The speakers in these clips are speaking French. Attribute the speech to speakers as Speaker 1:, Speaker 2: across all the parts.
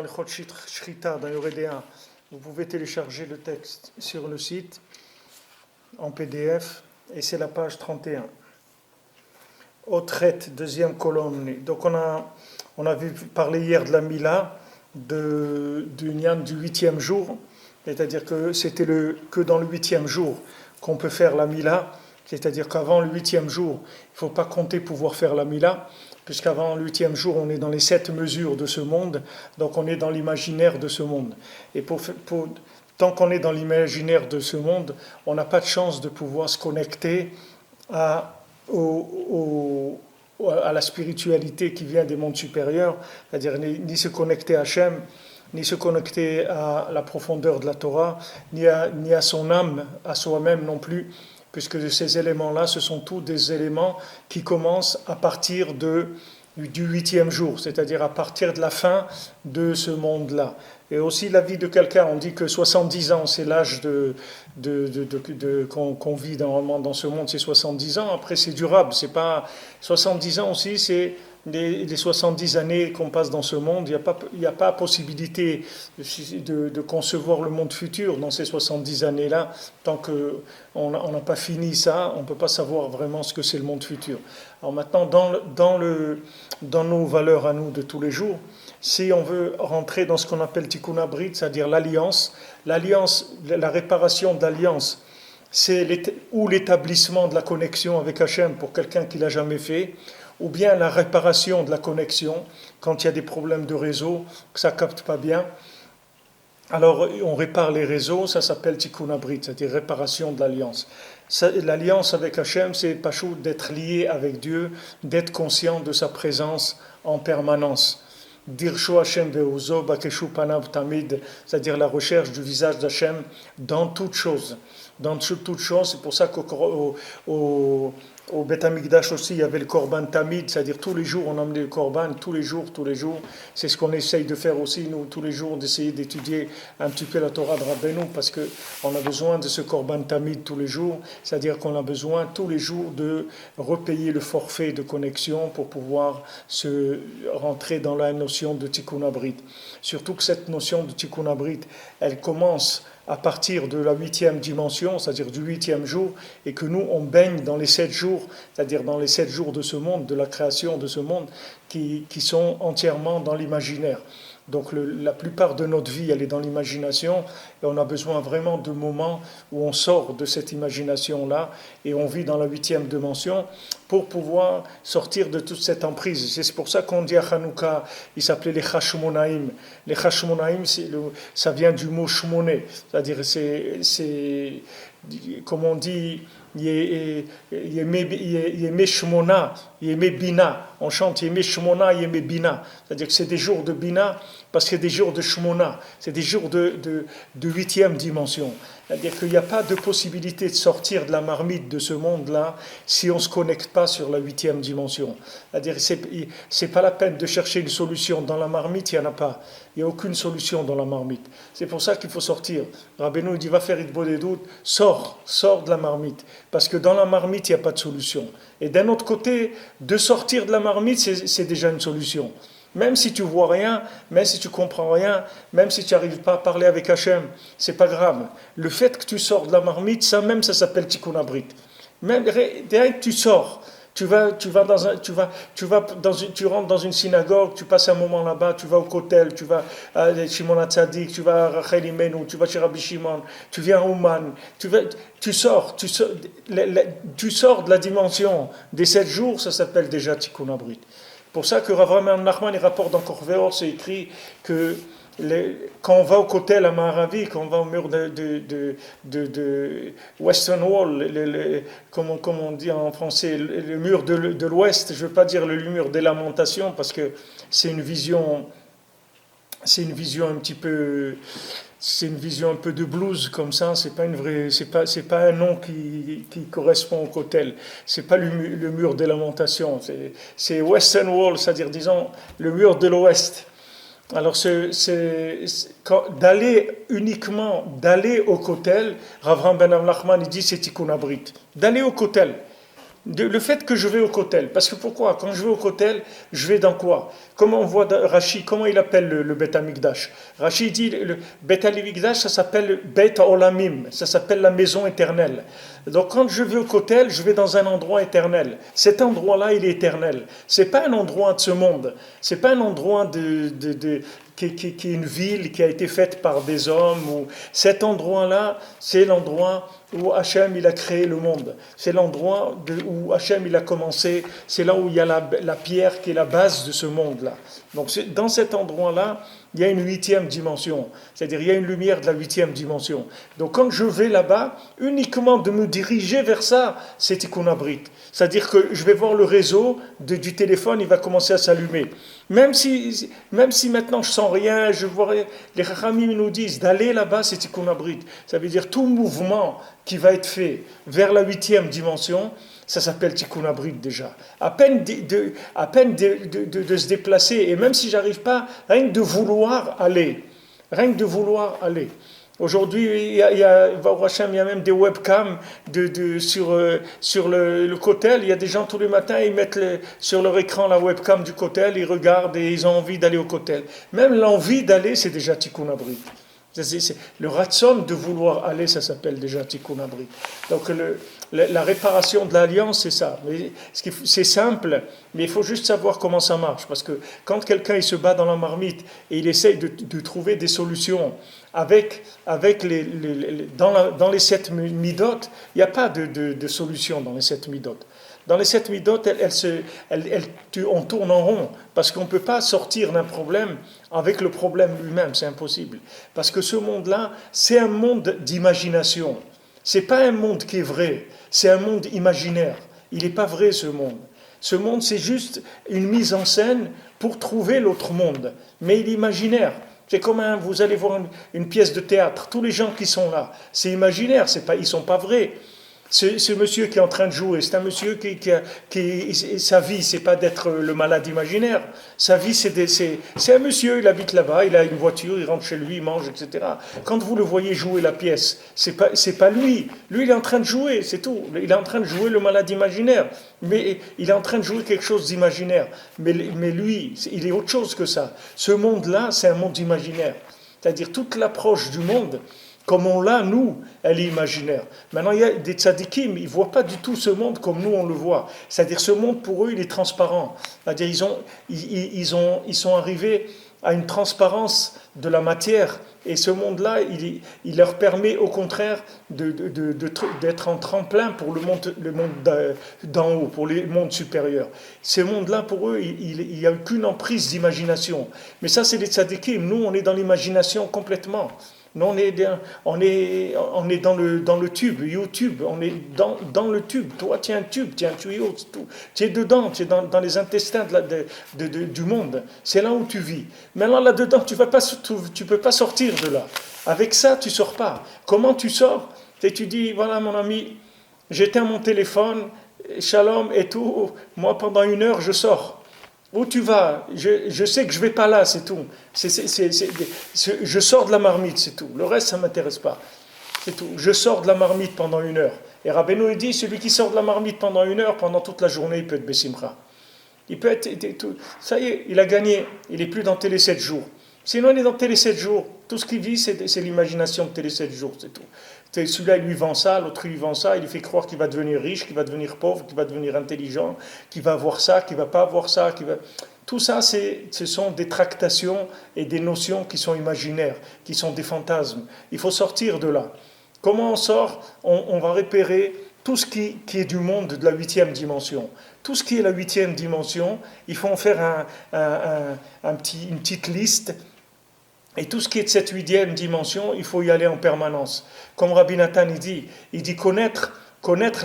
Speaker 1: Hilchot Shrita, dans Yoredéa. Vous pouvez télécharger le texte sur le site en PDF et c'est la page 31. Au traite, deuxième colonne. Donc on a vu parler hier de la Mila, du Nyan du 8e jour, c'est-à-dire que c'était que dans le 8e jour qu'on peut faire la Mila, c'est-à-dire qu'avant le 8e jour, il ne faut pas compter pouvoir faire la Mila, puisqu'avant le 8e jour, on est dans les 7 mesures de ce monde, donc on est dans l'imaginaire de ce monde. Et tant qu'on est dans l'imaginaire de ce monde, on n'a pas de chance de pouvoir se connecter à la spiritualité qui vient des mondes supérieurs, c'est-à-dire ni se connecter à Hachem, ni se connecter à la profondeur de la Torah, ni à son âme, à soi-même non plus, puisque ces éléments-là, ce sont tous des éléments qui commencent à partir du 8e jour, c'est-à-dire à partir de la fin de ce monde-là. Et aussi la vie de quelqu'un, on dit que 70 ans, c'est l'âge qu'on vit normalement dans ce monde, c'est 70 ans. Après, c'est durable, c'est pas 70 ans aussi, c'est les 70 années qu'on passe dans ce monde. Il n'y a pas possibilité de concevoir le monde futur dans ces 70 années-là. Tant qu'on n'a pas fini ça, on ne peut pas savoir vraiment ce que c'est le monde futur. Alors maintenant, dans nos valeurs à nous de tous les jours, si on veut rentrer dans ce qu'on appelle Tikkun Abrit, c'est-à-dire l'alliance, la réparation d'alliance, c'est l'établissement de la connexion avec Hachem pour quelqu'un qui ne l'a jamais fait, ou bien la réparation de la connexion, quand il y a des problèmes de réseau, que ça ne capte pas bien. Alors on répare les réseaux, ça s'appelle Tikkun Abrit, c'est-à-dire réparation de l'alliance. L'alliance avec Hachem, c'est Pachou d'être lié avec Dieu, d'être conscient de sa présence en permanence. Dirsho Hashem ve'uzo bakeshu panav tamid, c'est-à-dire la recherche du visage d'Hachem dans toute chose. Dans toute chose, c'est pour ça au Beth Amikdash aussi, il y avait le Korban Tamid, c'est-à-dire tous les jours, on emmenait le Korban, tous les jours. C'est ce qu'on essaye de faire aussi, nous, tous les jours, d'essayer d'étudier un petit peu la Torah de Rabbeinu, parce qu'on a besoin de ce Korban Tamid tous les jours, c'est-à-dire qu'on a besoin tous les jours de repayer le forfait de connexion pour pouvoir se rentrer dans la notion de Tikkun Abrit. Surtout que cette notion de Tikkun Abrit, elle commence à partir de la 8e dimension, c'est-à-dire du 8e jour, et que nous, on baigne dans les 7 jours, c'est-à-dire dans les 7 jours de ce monde, de la création de ce monde, qui sont entièrement dans l'imaginaire. Donc la plupart de notre vie, elle est dans l'imagination, et on a besoin vraiment de moments où on sort de cette imagination-là, et on vit dans la 8e dimension, pour pouvoir sortir de toute cette emprise. C'est pour ça qu'on dit à Hanouka, il s'appelait les Hashmonaïm. Les Hashmonaïm, ça vient du mot shmoné, c'est-à-dire c'est comme on dit, Yemé Shmona, Yemé Bina. On chante Yemé Shmona, Yemé Bina. C'est-à-dire que c'est des jours de Bina, parce que c'est des jours de Shmona. C'est des jours de 8e dimension. C'est-à-dire qu'il n'y a pas de possibilité de sortir de la marmite de ce monde-là si on ne se connecte pas sur la 8e dimension. C'est-à-dire que c'est pas la peine de chercher une solution dans la marmite, il n'y en a pas. Il n'y a aucune solution dans la marmite. C'est pour ça qu'il faut sortir. Rabbeinu dit, va faire Itbo des doutes, sors de la marmite. Parce que dans la marmite, il n'y a pas de solution. Et d'un autre côté, de sortir de la marmite, c'est déjà une solution. Même si tu vois rien, même si tu comprends rien, même si tu n'arrives pas à parler avec Hachem, c'est pas grave. Le fait que tu sors de la marmite, ça s'appelle Tikkun Abrit. Même dès que tu sors, tu rentres dans une synagogue, tu passes un moment là-bas, tu vas au Kotel, tu vas à Shimon HaTzadik, tu vas à Rachel Imenu, tu vas chez Rabbi Shimon, tu viens à Ouman, tu sors de la dimension des 7 jours, ça s'appelle déjà Tikkun Abrit. C'est pour ça que Rav Nachman il rapporte dans Korveor, c'est écrit que quand on va au Kotel à Maharavi, quand on va au mur de Western Wall, comme on dit en français, le mur de l'Ouest, je ne veux pas dire le mur des lamentations, parce que c'est une vision un petit peu... C'est une vision un peu de blues comme ça, c'est pas un nom qui correspond au Kotel. C'est pas le mur des lamentations, c'est Western Wall, c'est-à-dire disons le mur de l'Ouest. Alors d'aller au Kotel, Rav Ben Nachman il dit c'est Tikkun Abrit. D'aller au Kotel. le fait que je vais au Kotel. Parce que pourquoi? Quand je vais au Kotel, je vais dans quoi? Comment on voit Rashi, comment il appelle le Beth Amikdash? Rashi dit le Beth Amikdash, ça s'appelle Beth Olamim, ça s'appelle la maison éternelle. Donc quand je vais au Kotel, je vais dans un endroit éternel. Cet endroit-là, il est éternel. C'est pas un endroit de ce monde. C'est pas un endroit qui est une ville qui a été faite par des hommes. Cet endroit-là, c'est l'endroit où Hachem il a créé le monde. C'est l'endroit où Hachem il a commencé. C'est là où il y a la pierre qui est la base de ce monde-là. Donc dans cet endroit-là, il y a une 8e dimension. C'est-à-dire il y a une lumière de la 8e dimension. Donc quand je vais là-bas, uniquement de me diriger vers ça, c'est Tikkun Abrit. C'est-à-dire que je vais voir le réseau du téléphone, il va commencer à s'allumer. Même si maintenant je sens rien, je vois rien, les Chachamim nous disent d'aller là-bas, c'est Tikkun Abrit. Ça veut dire tout mouvement qui va être fait vers la 8e dimension, ça s'appelle Tikkun Abrit déjà. À peine de se déplacer, et même si j'arrive pas, rien que de vouloir aller. Rien que de vouloir aller. Aujourd'hui, il y a même des webcams sur le Kotel. Il y a des gens tous les matins, ils mettent sur leur écran la webcam du Kotel, ils regardent et ils ont envie d'aller au Kotel. Même l'envie d'aller, c'est déjà Tikkun Abrit. Le ratson de vouloir aller, ça s'appelle déjà Tikkun Abrit. Donc la réparation de l'alliance, c'est ça. C'est simple, mais il faut juste savoir comment ça marche. Parce que quand quelqu'un il se bat dans la marmite et il essaye de trouver des solutions dans les 7 midot, il n'y a pas de solution dans les 7 midot. Dans les 7 midot, on tourne en rond, parce qu'on ne peut pas sortir d'un problème avec le problème lui-même, c'est impossible. Parce que ce monde-là, c'est un monde d'imagination. Ce n'est pas un monde qui est vrai, c'est un monde imaginaire. Il n'est pas vrai ce monde. Ce monde, c'est juste une mise en scène pour trouver l'autre monde. Mais il est imaginaire. C'est comme vous allez voir une pièce de théâtre, tous les gens qui sont là, c'est imaginaire, ils ne sont pas vrais. Ce monsieur qui est en train de jouer, c'est un monsieur qui sa vie, c'est pas d'être le malade imaginaire. Sa vie, c'est un monsieur, il habite là-bas, il a une voiture, il rentre chez lui, il mange, etc. Quand vous le voyez jouer la pièce, c'est pas lui. Lui, il est en train de jouer, c'est tout. Il est en train de jouer le malade imaginaire. Mais il est en train de jouer quelque chose d'imaginaire. Mais lui, il est autre chose que ça. Ce monde-là, c'est un monde imaginaire. C'est-à-dire toute l'approche du monde, comme on l'a, nous, elle est imaginaire. Maintenant, il y a des tzadikim, ils ne voient pas du tout ce monde comme nous, on le voit. C'est-à-dire, ce monde, pour eux, il est transparent. C'est-à-dire, ils sont arrivés à une transparence de la matière. Et ce monde-là, il leur permet, au contraire, d'être en tremplin pour le monde d'en haut, pour les mondes supérieurs. Ce monde-là, pour eux, il n'y a qu'une emprise d'imagination. Mais ça, c'est les tzadikim. Nous, on est dans l'imagination complètement. Nous, on est dans le tube, YouTube, on est dans le tube. Toi, tu es un tube, tu es un tuyau, c'est tout. Tu es dedans, tu es dans les intestins du monde. C'est là où tu vis. Maintenant, là-dedans, tu peux pas sortir de là. Avec ça, tu sors pas. Comment tu sors? Et tu dis, voilà mon ami, j'éteins mon téléphone, shalom et tout. Moi, pendant 1 heure, je sors. Où tu vas? Je sais que je ne vais pas là, c'est tout. Je sors de la marmite, c'est tout. Le reste, ça ne m'intéresse pas. C'est tout. Je sors de la marmite pendant 1 heure. Et Rabbeinu il dit, celui qui sort de la marmite pendant 1 heure, pendant toute la journée, il peut être Bessimcha. Il peut être... Ça y est, il a gagné. Il n'est plus dans Télé 7 jours. Sinon, il est dans Télé 7 jours. Tout ce qu'il vit, c'est l'imagination de Télé 7 jours, c'est tout. Celui-là, il lui vend ça, l'autre, il lui vend ça, il lui fait croire qu'il va devenir riche, qu'il va devenir pauvre, qu'il va devenir intelligent, qu'il va avoir ça, qu'il ne va pas avoir ça. Tout ça, ce sont des tractations et des notions qui sont imaginaires, qui sont des fantasmes. Il faut sortir de là. Comment on sort? On va repérer tout ce qui est du monde de la 8e dimension. Tout ce qui est la 8e dimension, il faut en faire une petite liste. Et tout ce qui est de cette 8e dimension, il faut y aller en permanence. Comme Rabbi Nathan il dit connaître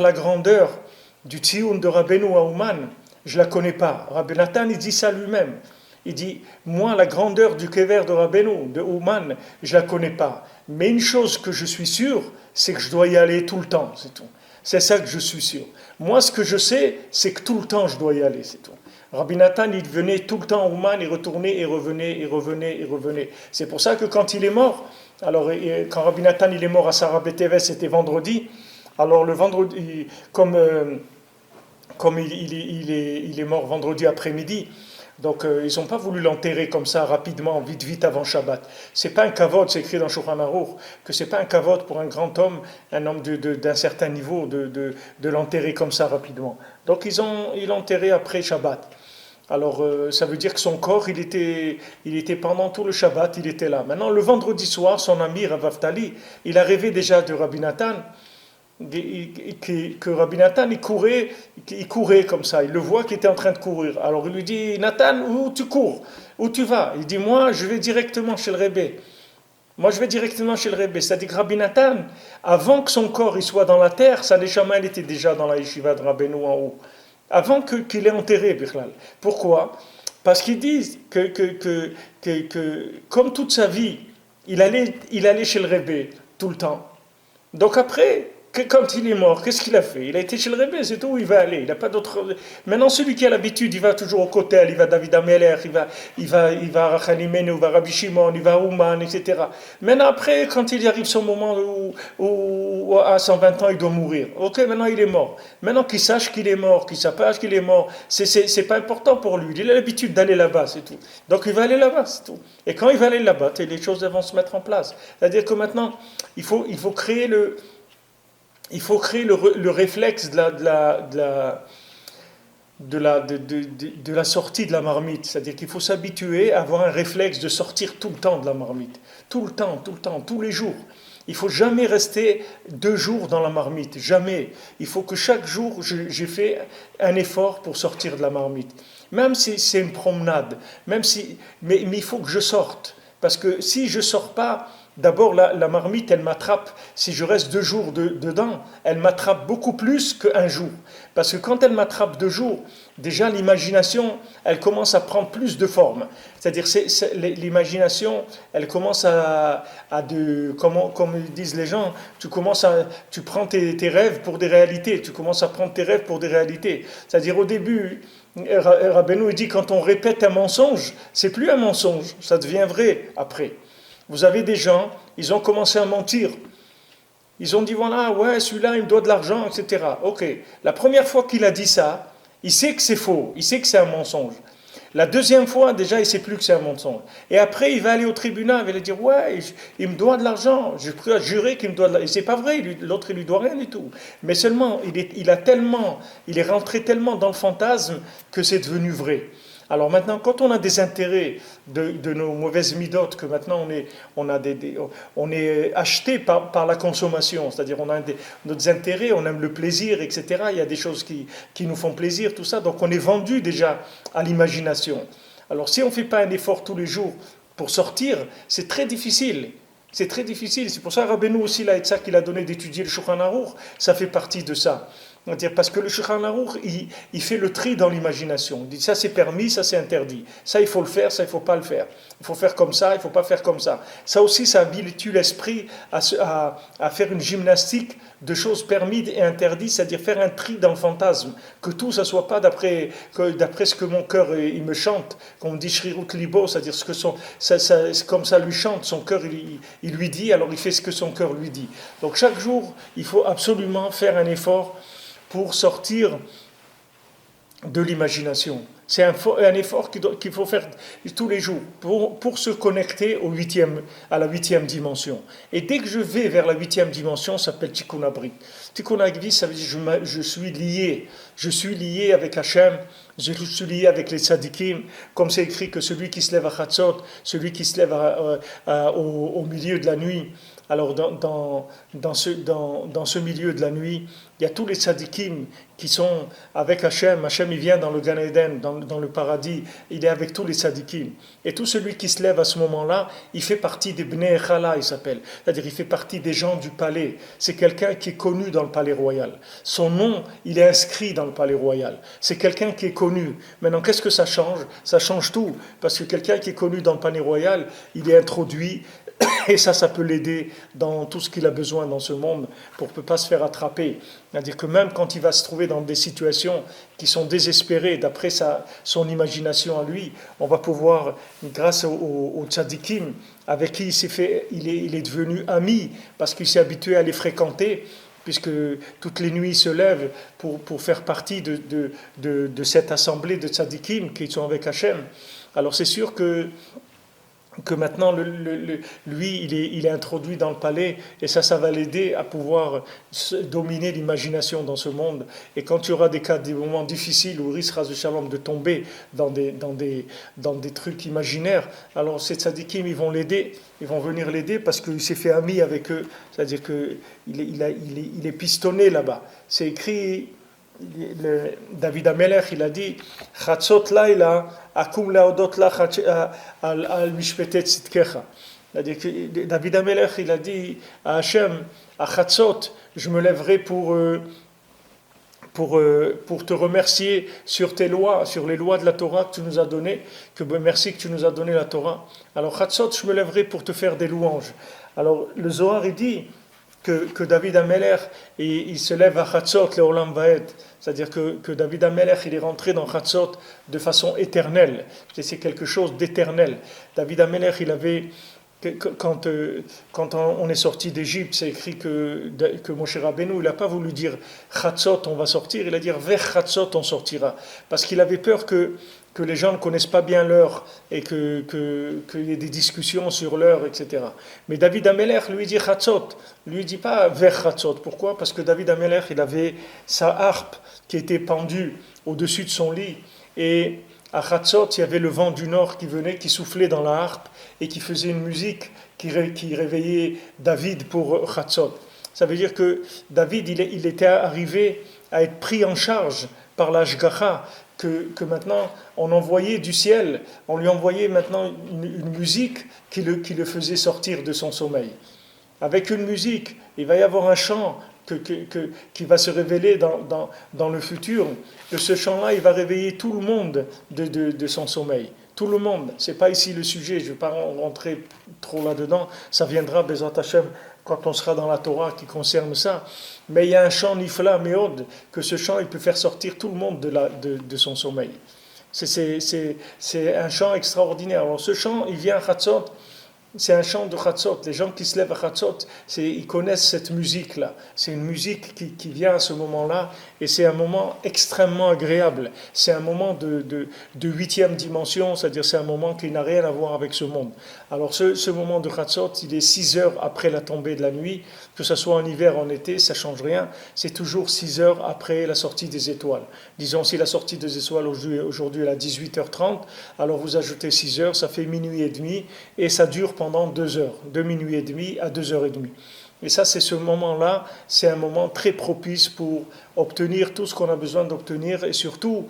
Speaker 1: la grandeur du Tzioun de Rabbeinu à Ouman, je ne la connais pas. Rabbi Nathan, il dit ça lui-même. Il dit, moi, la grandeur du Kever de Rabbeinu, de Ouman, je ne la connais pas. Mais une chose que je suis sûr, c'est que je dois y aller tout le temps, c'est tout. C'est ça que je suis sûr. Moi, ce que je sais, c'est que tout le temps, je dois y aller, c'est tout. Rabbi Nathan, il venait tout le temps à Ouman, il retournait et revenait. C'est pour ça que quand il est mort, alors quand Rabbi Nathan il est mort à Sarah Beteves, c'était vendredi, alors le vendredi, comme comme il est mort vendredi après-midi, donc ils n'ont pas voulu l'enterrer comme ça rapidement, vite, vite avant Shabbat. C'est pas un kavod, c'est écrit dans Shulchan Aruch, que c'est pas un kavod pour un grand homme, un homme d'un certain niveau, de l'enterrer comme ça rapidement. Donc ils l'ont enterré après Shabbat. Alors ça veut dire que son corps, il était pendant tout le Shabbat, il était là. Maintenant, le vendredi soir, son ami Rav Aftali, il a rêvé déjà de Rabbi Nathan, que Rabbi Nathan il courait comme ça, il le voit qu'il était en train de courir. Alors il lui dit, Nathan, où tu cours? Où tu vas? Il dit, moi je vais directement chez le Rebbe. Moi je vais directement chez le Rebbe. C'est-à-dire que Rabbi Nathan, avant que son corps il soit dans la terre, sa neshama elle était déjà dans la yeshiva de Rabbeinu en haut. Avant qu'il ait enterré Bichlal. Pourquoi? Parce qu'ils disent que comme toute sa vie, il allait chez le Rebbe tout le temps. Donc après, quand il est mort, qu'est-ce qu'il a fait? Il a été chez le Rebbe, c'est tout où il va aller. Il n'a pas d'autre. Maintenant, celui qui a l'habitude, il va toujours au Kotel, il va à David Ameler, il va à Rachanimenu, il va à Rabbi Shimon, il va à Ouman, etc. Maintenant, après, quand il arrive son moment où à 120 ans, il doit mourir. Ok, maintenant il est mort. Maintenant qu'il sache qu'il est mort, qu'il sache qu'il est mort, c'est pas important pour lui. Il a l'habitude d'aller là-bas, c'est tout. Donc il va aller là-bas, c'est tout. Et quand il va aller là-bas, les choses vont se mettre en place. C'est-à-dire que maintenant, il faut créer le réflexe de la sortie de la marmite. C'est-à-dire qu'il faut s'habituer à avoir un réflexe de sortir tout le temps de la marmite. Tout le temps, tous les jours. Il ne faut jamais rester 2 jours dans la marmite, jamais. Il faut que chaque jour, j'ai fait un effort pour sortir de la marmite. Même si c'est une promenade, mais il faut que je sorte. Parce que si je ne sors pas, d'abord la marmite, elle m'attrape. Si je reste 2 jours dedans, elle m'attrape beaucoup plus qu'un jour. Parce que quand elle m'attrape 2 jours, déjà l'imagination, elle commence à prendre plus de forme. C'est-à-dire l'imagination, elle commence comme disent les gens, tu prends tes rêves pour des réalités. Tu commences à prendre tes rêves pour des réalités. C'est-à-dire au début, Rabbeinu dit quand on répète un mensonge, c'est plus un mensonge, ça devient vrai après. Vous avez des gens, ils ont commencé à mentir. Ils ont dit voilà, ouais, celui-là il me doit de l'argent, etc. Ok, la première fois qu'il a dit ça, il sait que c'est faux, il sait que c'est un mensonge. La deuxième fois, déjà, il ne sait plus que c'est un mensonge. Et après, il va aller au tribunal, il va dire ouais, il me doit de l'argent. Je peux jurer qu'il me doit de l'argent. Et c'est pas vrai, l'autre il lui doit rien du tout. Mais seulement, il est rentré tellement dans le fantasme que c'est devenu vrai. Alors maintenant, quand on a des intérêts de nos mauvaises midotes, que maintenant on est acheté par la consommation, c'est-à-dire on a nos intérêts, on aime le plaisir, etc. Il y a des choses qui nous font plaisir, tout ça, donc on est vendu déjà à l'imagination. Alors si on ne fait pas un effort tous les jours pour sortir, c'est très difficile. C'est très difficile. C'est pour ça que Rabbeinu aussi, là, et ça qu'il a donné d'étudier le Shulchan Aruch, ça fait partie de ça. Parce que le Shulchan Aruch, il fait le tri dans l'imagination. Il dit ça c'est permis, ça c'est interdit. Ça il faut le faire, ça il ne faut pas le faire. Il faut faire comme ça, il ne faut pas faire comme ça. Ça aussi, ça habitue l'esprit à faire une gymnastique de choses permises et interdites, c'est-à-dire faire un tri dans le fantasme. Que tout, ça ne soit pas d'après ce que mon cœur il me chante, qu'on me dit Shrirut Libo, c'est-à-dire comme ça lui chante, son cœur il lui dit, alors il fait ce que son cœur lui dit. Donc chaque jour, il faut absolument faire un effort pour sortir de l'imagination. C'est un effort qu'il faut faire tous les jours pour se connecter à la 8e dimension. Et dès que je vais vers la 8e dimension, ça s'appelle Tikkun Abrit. Tikkun Abrit, ça veut dire je suis lié. Je suis lié avec Hachem, je suis lié avec les tzadikim, comme c'est écrit que celui qui se lève à Chatzot, celui qui se lève au milieu de la nuit, alors dans ce milieu de la nuit, il y a tous les tzadikim qui sont avec Hachem. Hachem, il vient dans le Gan Eden, dans le paradis, il est avec tous les tzadikim. Et tout celui qui se lève à ce moment-là, il fait partie des Bnei Chala, il s'appelle. C'est-à-dire, il fait partie des gens du palais. C'est quelqu'un qui est connu dans le palais royal. Son nom, il est inscrit dans le palais royal. C'est quelqu'un qui est connu. Maintenant, qu'est-ce que ça change? Ça change tout. Parce que quelqu'un qui est connu dans le palais royal, il est introduit. Et ça peut l'aider dans tout ce qu'il a besoin dans ce monde pour ne pas se faire attraper. C'est-à-dire que même quand il va se trouver dans des situations qui sont désespérées, d'après son imagination à lui, on va pouvoir, grâce au tzadikim, avec qui il est devenu ami, parce qu'il s'est habitué à les fréquenter, puisque toutes les nuits il se lève pour faire partie de cette assemblée de tzadikim qui sont avec Hachem. Alors c'est sûr que maintenant, lui, il est introduit dans le palais, et ça va l'aider à pouvoir dominer l'imagination dans ce monde. Et quand il y aura des moments difficiles où il risquera de shalom de tomber dans des trucs imaginaires, alors ces tzadikim, ils vont l'aider, ils vont venir l'aider parce qu'il s'est fait ami avec eux. C'est-à-dire qu'il est pistonné là-bas. C'est écrit... David Amelech, il a dit Chatzot laila akum laodot lach al mishpetet tzidkecha. C'est-à-dire que David Amelech, il a dit à Hachem, à Chatzot, je me lèverai pour te remercier sur tes lois, sur les lois de la Torah que tu nous as données, merci que tu nous as donné la Torah. Alors Chatzot, je me lèverai pour te faire des louanges. Alors le Zohar, il dit que David Amelech, il se lève à Chatzot, le Olam Vaed. C'est-à-dire que David Amelech, il est rentré dans Chatzot de façon éternelle. C'est quelque chose d'éternel. David Amelech, il avait, quand on est sorti d'Égypte, c'est écrit que Moshe Rabbeinu, il n'a pas voulu dire Chatzot, on va sortir, il a dit vers Chatzot, on sortira. Parce qu'il avait peur que les gens ne connaissent pas bien l'heure et qu'il y ait des discussions sur l'heure, etc. Mais David Amelech lui dit Chatzot, lui dit pas vers Chatzot. Pourquoi ? Parce que David Amelech, il avait sa harpe qui était pendue au-dessus de son lit. Et à Chatzot, il y avait le vent du nord qui venait, qui soufflait dans la harpe et qui faisait une musique qui réveillait David pour Chatzot. Ça veut dire que David, il était arrivé à être pris en charge par la Shgacha, que maintenant on envoyait du ciel, on lui envoyait maintenant une musique qui le faisait sortir de son sommeil. Avec une musique, il va y avoir un chant qui va se révéler dans le futur, que ce chant-là, il va réveiller tout le monde de son sommeil. Tout le monde. Ce n'est pas ici le sujet, je ne vais pas rentrer trop là-dedans, ça viendra, Bezrat Hashem, quand on sera dans la Torah qui concerne ça. Mais il y a un chant Nifla Meod, que ce chant, il peut faire sortir tout le monde de son sommeil. C'est un chant extraordinaire. Alors ce chant, il vient à Chatzot, c'est un chant de Chatzot. Les gens qui se lèvent à Chatzot, ils connaissent cette musique-là. C'est une musique qui vient à ce moment-là, et c'est un moment extrêmement agréable. C'est un moment de 8e dimension, c'est-à-dire c'est un moment qui n'a rien à voir avec ce monde. Alors ce moment de Chatzot, il est 6 heures après la tombée de la nuit, que ce soit en hiver ou en été, ça ne change rien. C'est toujours 6 heures après la sortie des étoiles. Disons, si la sortie des étoiles aujourd'hui est à 18h30, alors vous ajoutez 6 heures, ça fait minuit et demi, et ça dure pendant 2 heures, de minuit et demi à 2h30. Et ça, c'est ce moment-là, c'est un moment très propice pour obtenir tout ce qu'on a besoin d'obtenir, et surtout,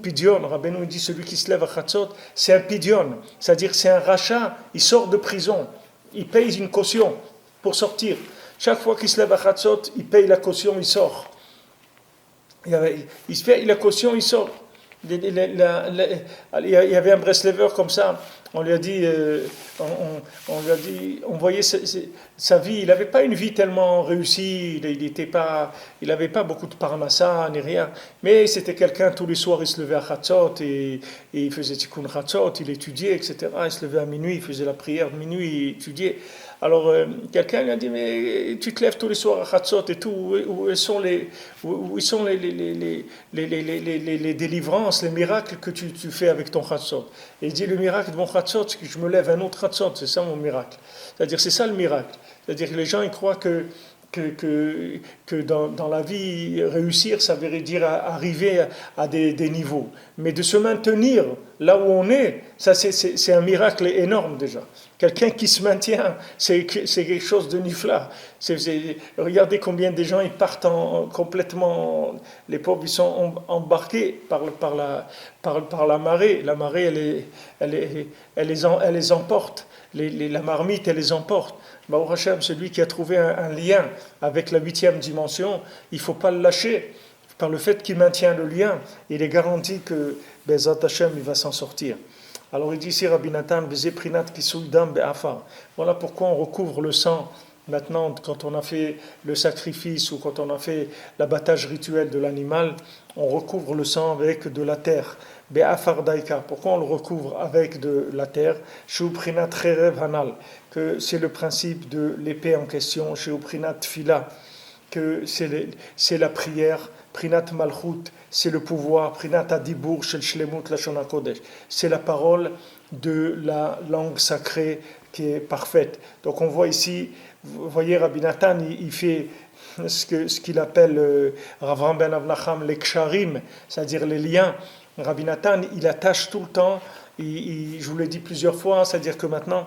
Speaker 1: Pidion. Rabbeinu dit, celui qui se lève à Chatzot, c'est un Pidion, c'est-à-dire c'est un rachat, il sort de prison, il paye une caution pour sortir. Chaque fois qu'il se lève à Chatzot, il paye la caution, il sort. Il se paye la caution, il sort. Il y avait un Breslever comme ça. On lui a dit, on voyait sa vie. Il n'avait pas une vie tellement réussie. Il n'avait pas beaucoup de parnassa ni rien. Mais c'était quelqu'un, tous les soirs, il se levait à Chatzot et il faisait tikkun Chatzot, il étudiait, etc. Il se levait à minuit, il faisait la prière de minuit, il étudiait. Alors, quelqu'un lui a dit, mais tu te lèves tous les soirs à Chatzot et tout, où sont les délivrances, les miracles que tu fais avec ton Chatzot? Et il dit, le miracle de mon Chatzot, c'est que je me lève un autre Chatzot, c'est ça mon miracle. C'est-à-dire, c'est ça le miracle. C'est-à-dire que les gens, ils croient que dans la vie, réussir, ça veut dire arriver à des niveaux. Mais de se maintenir là où on est, ça c'est un miracle énorme déjà. Quelqu'un qui se maintient, c'est quelque chose de nifla. Regardez combien de gens ils partent complètement, les pauvres ils sont embarqués par la marée. La marée elle les emporte. La marmite elle les emporte. Baruch Hashem, celui qui a trouvé un lien avec la 8e dimension, il ne faut pas le lâcher. Par le fait qu'il maintient le lien, il est garanti que Bezat Hashem, il va s'en sortir. Alors il dit ici, Rabbi Nathan, voilà pourquoi on recouvre le sang maintenant quand on a fait le sacrifice ou quand on a fait l'abattage rituel de l'animal, on recouvre le sang avec de la terre. Pourquoi on le recouvre avec de la terre? Que c'est le principe de l'épée en question, chez Uprinat Fila, que c'est la prière, Prinat Malchut, c'est le pouvoir, Prinat Adibur Shel Shlemut Lashon HaKodesh, c'est la parole de la langue sacrée qui est parfaite. Donc on voit ici, vous voyez, Rabbi Nathan, il fait ce qu'il appelle Rav Ben Avnacham les ksharim, c'est-à-dire les liens. Rabbi Nathan, il attache tout le temps, je vous l'ai dit plusieurs fois, c'est-à-dire que maintenant,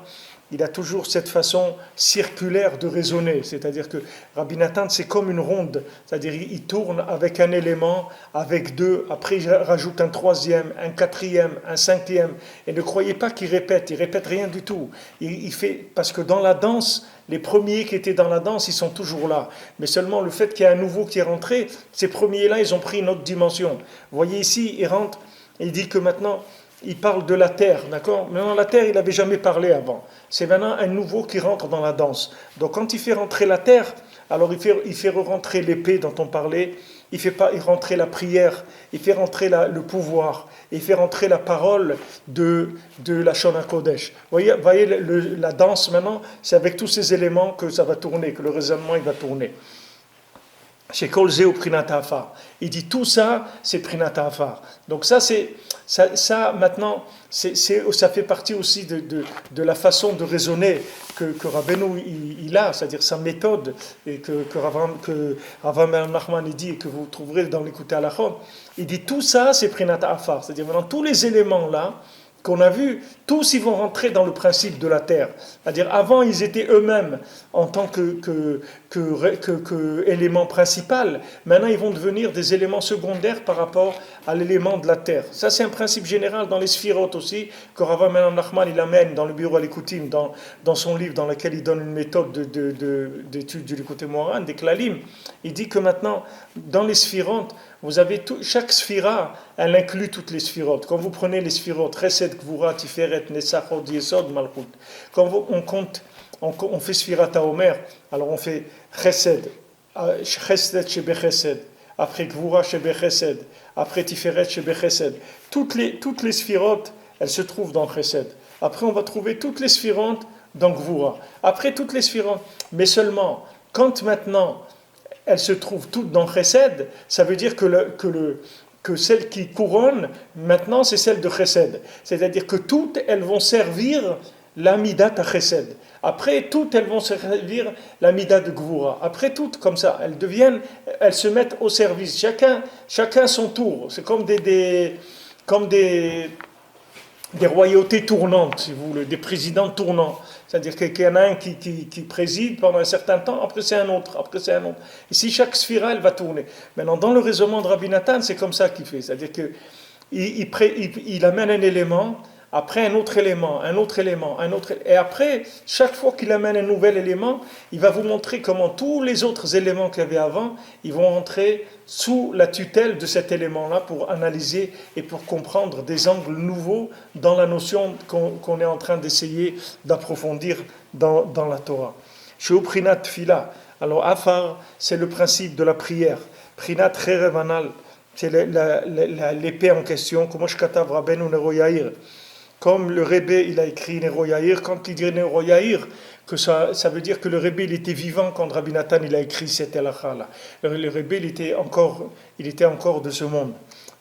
Speaker 1: il a toujours cette façon circulaire de raisonner, c'est-à-dire que Rabbi Nathan, c'est comme une ronde, c'est-à-dire il tourne avec un élément, avec deux, après il rajoute un troisième, un quatrième, un cinquième, et ne croyez pas qu'il répète rien du tout. Il fait, parce que dans la danse, les premiers qui étaient dans la danse, ils sont toujours là, mais seulement le fait qu'il y ait un nouveau qui est rentré, ces premiers-là, ils ont pris une autre dimension. Vous voyez ici, il rentre, il dit que maintenant, il parle de la terre, d'accord? Maintenant, la terre, il n'avait jamais parlé avant. C'est maintenant un nouveau qui rentre dans la danse. Donc, quand il fait rentrer la terre, alors il fait rentrer l'épée dont on parlait, il fait rentrer la prière, il fait rentrer le pouvoir, il fait rentrer la parole de la Shon HaKodesh. Vous voyez la danse maintenant, c'est avec tous ces éléments que ça va tourner, que le raisonnement il va tourner. Chez Kolzé ou Prinat Afar. Il dit tout ça, c'est Prinat Afar. Donc ça maintenant, ça fait partie aussi de la façon de raisonner que Rabbeinu il a, c'est-à-dire sa méthode, et que Rav Nachman dit, et que vous trouverez dans l'écouté Halachot. Il dit tout ça, c'est Prinat Afar. C'est-à-dire maintenant, tous les éléments là, qu'on a vu, tous ils vont rentrer dans le principe de la terre. C'est-à-dire avant ils étaient eux-mêmes en tant que élément principal, maintenant ils vont devenir des éléments secondaires par rapport à l'élément de la terre. Ça c'est un principe général dans les sphirotes aussi, que Rav Nachman il amène dans le bureau à l'écoutim, dans son livre dans lequel il donne une méthode d'étude du l'écouté Moran, des klalim. Il dit que maintenant, dans les sphirotes, vous avez chaque sphira, elle inclut toutes les sphirotes. Quand vous prenez les sphirotes, Chesed, Gvura, Tiferet, Nesachot, Yesod, Malchut. Quand on fait Sphirat HaOmer, alors on fait Chesed, Chesed Shebe Chesed, après Gvura Shebe Chesed, après Tiferet Shebe Chesed. Toutes les sphirotes, elles se trouvent dans Chesed. Après, on va trouver toutes les sphirotes dans Gvura. Après, toutes les sphirotes. Mais seulement, quand maintenant elles se trouvent toutes dans Chesed, ça veut dire que celle qui couronne, maintenant, c'est celle de Chesed. C'est-à-dire que toutes, elles vont servir la Midat à Chesed. Après, toutes, elles vont servir la Midat de Gvura. Après, toutes, comme ça, elles se mettent au service. Chacun son tour. C'est comme des royautés tournantes, si vous voulez, des présidents tournants. C'est-à-dire qu'il y en a un qui préside pendant un certain temps, après c'est un autre, après c'est un autre. Et si chaque sphira, elle va tourner. Maintenant, dans le raisonnement de Rabbi Nathan, c'est comme ça qu'il fait. C'est-à-dire qu'il amène un élément, après un autre élément, et après, chaque fois qu'il amène un nouvel élément, il va vous montrer comment tous les autres éléments qu'il y avait avant, ils vont entrer sous la tutelle de cet élément-là pour analyser et pour comprendre des angles nouveaux dans la notion qu'on est en train d'essayer d'approfondir dans la Torah. Chez Prinat Fila, alors Afar, c'est le principe de la prière. Prinat Cherevanal, c'est l'épée en question, comme Shkatav Rabbeinu Nero Yair. Comme le Rebbe, il a écrit Nero Yair, quand il dit Nero Yair, que ça veut dire que le Rebbe, il était vivant quand Rabbi Nathan, il a écrit cette halakha-là. Le Rebbe, il était encore de ce monde.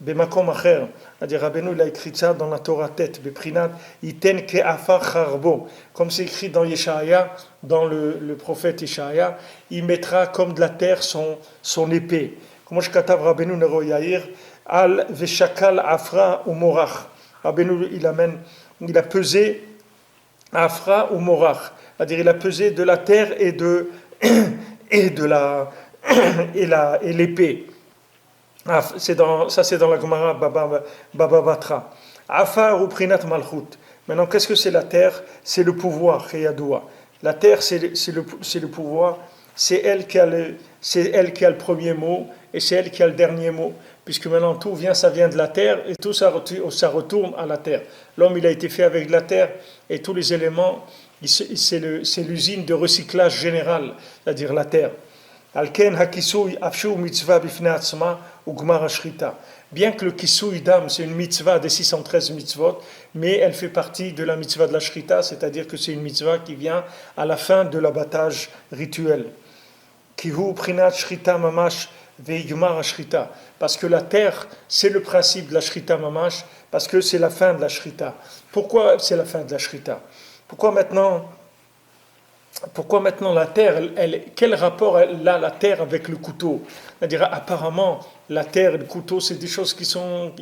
Speaker 1: Bemakom acher, c'est-à-dire Rabbeinu, il a écrit ça dans la Torah tête, Beprinat, iten ke afar charbo, comme c'est écrit dans Yeshaya, dans le prophète Yeshaya, il mettra comme de la terre son épée. Comme je katav Rabbeinu Nero Yair, al veshakal afra ou morach. Rabbeinu, il a pesé Afra ou Morach, c'est-à-dire il a pesé de la terre et l'épée. C'est dans la Gemara Baba Batra. Afar ou Prinat Malchut. Maintenant, qu'est-ce que c'est la terre? C'est le pouvoir, Cheyadoua. La terre, c'est le pouvoir. C'est elle qui a le premier mot et c'est elle qui a le dernier mot. Puisque maintenant ça vient de la terre et tout ça retourne à la terre. L'homme, il a été fait avec de la terre et tous les éléments, c'est l'usine de recyclage général, c'est-à-dire la terre. Alken hakisui afshu mitzvah bifnei atzma ugmar ashrita. Bien que le kisui d'âme, c'est une mitzvah des 613 mitzvot, mais elle fait partie de la mitzvah de la shrita, c'est-à-dire que c'est une mitzvah qui vient à la fin de l'abattage rituel. Kihu prinat shrita mamash veigmar shrita. Parce que la terre, c'est le principe de la shrita mamash, parce que c'est la fin de la shrita. Pourquoi c'est la fin de la shrita? Pourquoi maintenant la terre, quel rapport elle a la terre avec le couteau? C'est-à-dire, apparemment, la terre et le couteau, c'est des choses qui sont.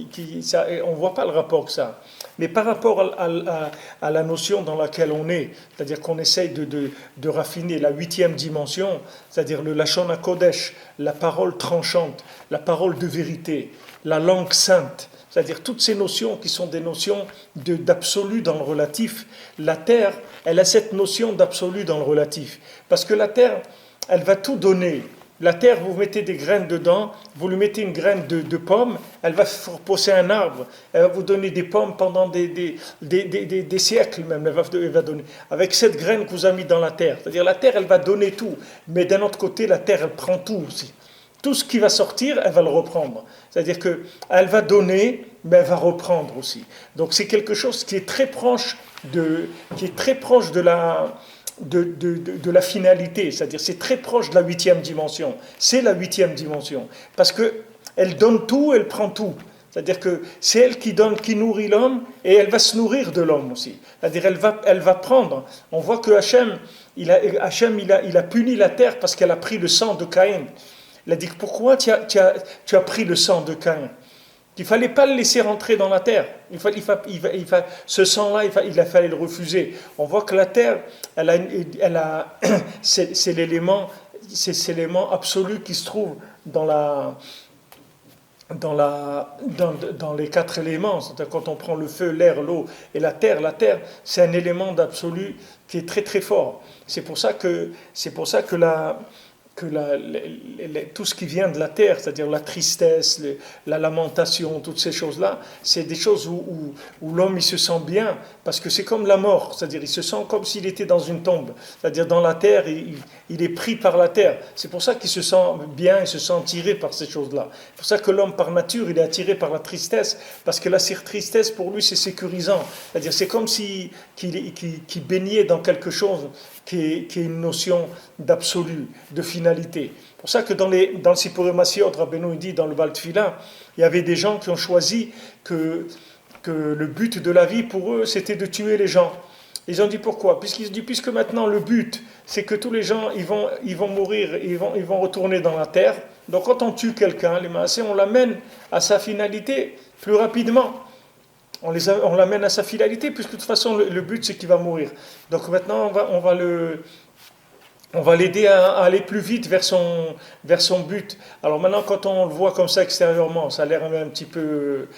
Speaker 1: On ne voit pas le rapport que ça. Mais par rapport à la notion dans laquelle on est, c'est-à-dire qu'on essaye de raffiner la 8e dimension, c'est-à-dire le Lashon HaKodesh, la parole tranchante, la parole de vérité, la langue sainte, c'est-à-dire toutes ces notions qui sont des notions d'absolu dans le relatif. La terre, elle a cette notion d'absolu dans le relatif. Parce que la terre, elle va tout donner. La terre, vous mettez des graines dedans, vous lui mettez une graine de pomme, elle va faire pousser un arbre, elle va vous donner des pommes pendant des siècles même, elle va donner. Avec cette graine que vous avez mis dans la terre. C'est-à-dire la terre, elle va donner tout. Mais d'un autre côté, la terre, elle prend tout aussi. Tout ce qui va sortir, elle va le reprendre. C'est-à-dire qu'elle va donner, mais elle va reprendre aussi. Donc c'est quelque chose qui est très proche de la finalité. C'est-à-dire c'est très proche de la 8e dimension. C'est la 8e dimension. Parce qu'elle donne tout, elle prend tout. C'est-à-dire que c'est elle qui donne, qui nourrit l'homme, et elle va se nourrir de l'homme aussi. C'est-à-dire elle va prendre. On voit que Hachem, il a puni la terre parce qu'elle a pris le sang de Caïn. Il a dit, pourquoi tu as pris le sang de Caïn? Il ne fallait pas le laisser rentrer dans la terre. Ce sang-là, il a fallu le refuser. On voit que la terre, c'est l'élément absolu qui se trouve dans les 4 éléments. C'est-à-dire quand on prend le feu, l'air, l'eau et la terre, c'est un élément d'absolu qui est très très fort. C'est pour ça que tout ce qui vient de la terre, c'est-à-dire la tristesse, la lamentation, toutes ces choses-là, c'est des choses où l'homme il se sent bien, parce que c'est comme la mort, c'est-à-dire il se sent comme s'il était dans une tombe, c'est-à-dire dans la terre, il est pris par la terre. C'est pour ça qu'il se sent bien, il se sent attiré par ces choses-là. C'est pour ça que l'homme par nature, il est attiré par la tristesse, parce que la tristesse pour lui c'est sécurisant, c'est-à-dire c'est comme qu'il baignait dans quelque chose qui est une notion d'absolu, de finalité. C'est pour ça que dans le Sipurim Masiot, Rabbeinu dit dans le Baal Tefila, il y avait des gens qui ont choisi que le but de la vie pour eux c'était de tuer les gens. Ils ont dit pourquoi? Puisque maintenant le but c'est que tous les gens ils vont mourir, ils vont retourner dans la terre. Donc quand on tue quelqu'un, les maasés, on l'amène à sa finalité plus rapidement. On l'amène à sa finalité, puisque de toute façon, le but, c'est qu'il va mourir. Donc maintenant, on va l'aider à aller plus vite vers son but. Alors maintenant, quand on le voit comme ça extérieurement, ça a l'air un petit peu,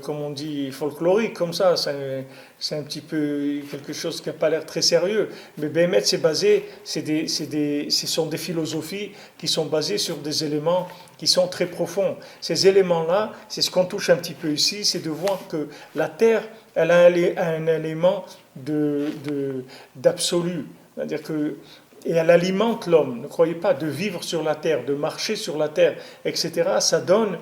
Speaker 1: comme on dit, folklorique, comme ça. C'est un petit peu quelque chose qui n'a pas l'air très sérieux. Mais Béhémet, ce sont des philosophies qui sont basées sur des éléments qui sont très profonds. Ces éléments-là, c'est ce qu'on touche un petit peu ici, c'est de voir que la terre, elle a un élément d'absolu. C'est-à-dire et elle alimente l'homme. Ne croyez pas, de vivre sur la terre, de marcher sur la terre, etc. Ça donne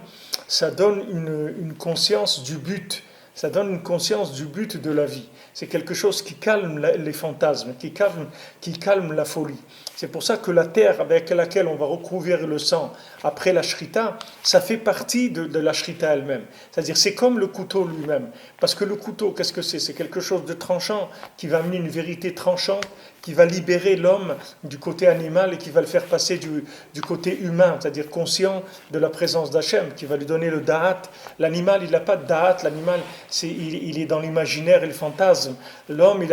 Speaker 1: une conscience du but. Ça donne une conscience du but de la vie. C'est quelque chose qui calme les fantasmes, qui calme la folie. C'est pour ça que la terre avec laquelle on va recouvrir le sang après la shrita, ça fait partie de la shrita elle-même. C'est-à-dire c'est comme le couteau lui-même. Parce que le couteau, qu'est-ce que c'est? C'est quelque chose de tranchant qui va amener une vérité tranchante, qui va libérer l'homme du côté animal et qui va le faire passer du côté humain, c'est-à-dire conscient de la présence d'Hachem, qui va lui donner le da'at. L'animal, il n'a pas de da'at, l'animal, il est dans l'imaginaire et le fantasme. L'homme,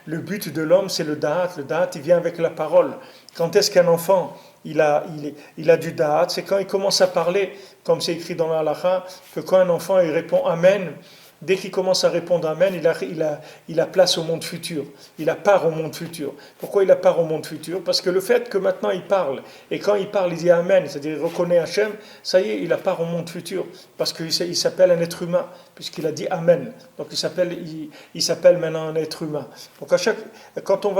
Speaker 1: le but de l'homme, c'est le da'at. Le da'at, il vient avec la parole. Quand est-ce qu'un enfant, il a du da'at? C'est quand il commence à parler, comme c'est écrit dans la halakha, que quand un enfant, il répond Amen, dès qu'il commence à répondre Amen, il a place au monde futur. Il a part au monde futur. Pourquoi il a part au monde futur? Parce que le fait que maintenant il parle, et quand il parle, il dit Amen, c'est-à-dire il reconnaît Hachem, ça y est, il a part au monde futur. Parce qu'il s'appelle un être humain, puisqu'il a dit Amen. Donc il s'appelle maintenant un être humain. Donc quand on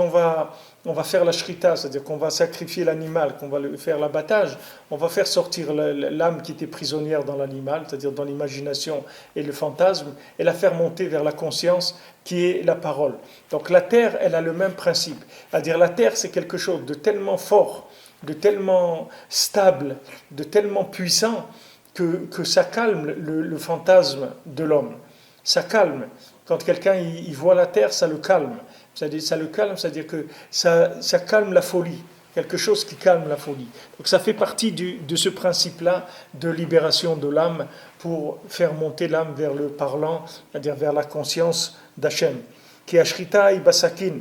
Speaker 1: va on va faire la shrita, c'est-à-dire qu'on va sacrifier l'animal, qu'on va faire l'abattage, on va faire sortir l'âme qui était prisonnière dans l'animal, c'est-à-dire dans l'imagination et le fantasme, et la faire monter vers la conscience qui est la parole. Donc la terre, elle a le même principe. C'est-à-dire la terre, c'est quelque chose de tellement fort, de tellement stable, de tellement puissant, que ça calme le fantasme de l'homme. Ça calme. Quand quelqu'un il voit la terre, ça le calme. Ça le calme, c'est-à-dire que ça calme la folie, quelque chose qui calme la folie. Donc ça fait partie de ce principe-là de libération de l'âme pour faire monter l'âme vers le parlant, c'est-à-dire vers la conscience d'Hachem. Qui est Ashrita Ibasakin,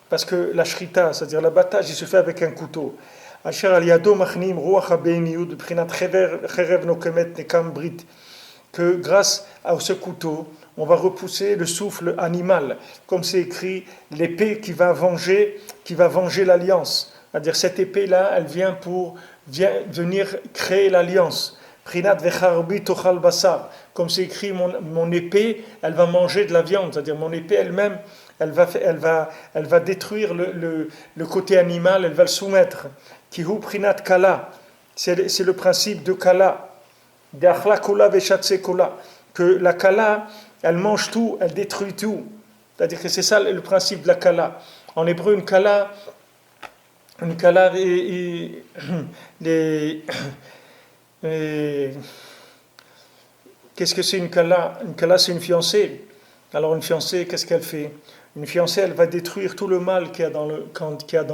Speaker 1: parce que la shrita, c'est-à-dire l'abattage, il se fait avec un couteau. Asher al yado machnim ruach habeiniud prinat cherev nokemet nekam brit, que grâce à ce couteau, on va repousser le souffle animal, comme c'est écrit, l'épée qui va venger l'alliance. C'est-à-dire cette épée-là, elle vient pour venir créer l'alliance. Prinat vecharbi tochal basar, comme c'est écrit, mon épée, elle va manger de la viande. C'est-à-dire mon épée elle-même, elle va détruire le côté animal, elle va le soumettre. Kihu prinat kala, c'est le principe de kala. Que la kala, elle mange tout, elle détruit tout. C'est-à-dire que c'est ça le principe de la kala. En hébreu, une kala, qu'est-ce que c'est une kala? Une kala, c'est une fiancée. Alors une fiancée, qu'est-ce qu'elle fait? Une fiancée, elle va détruire tout le mal qu'il y a dans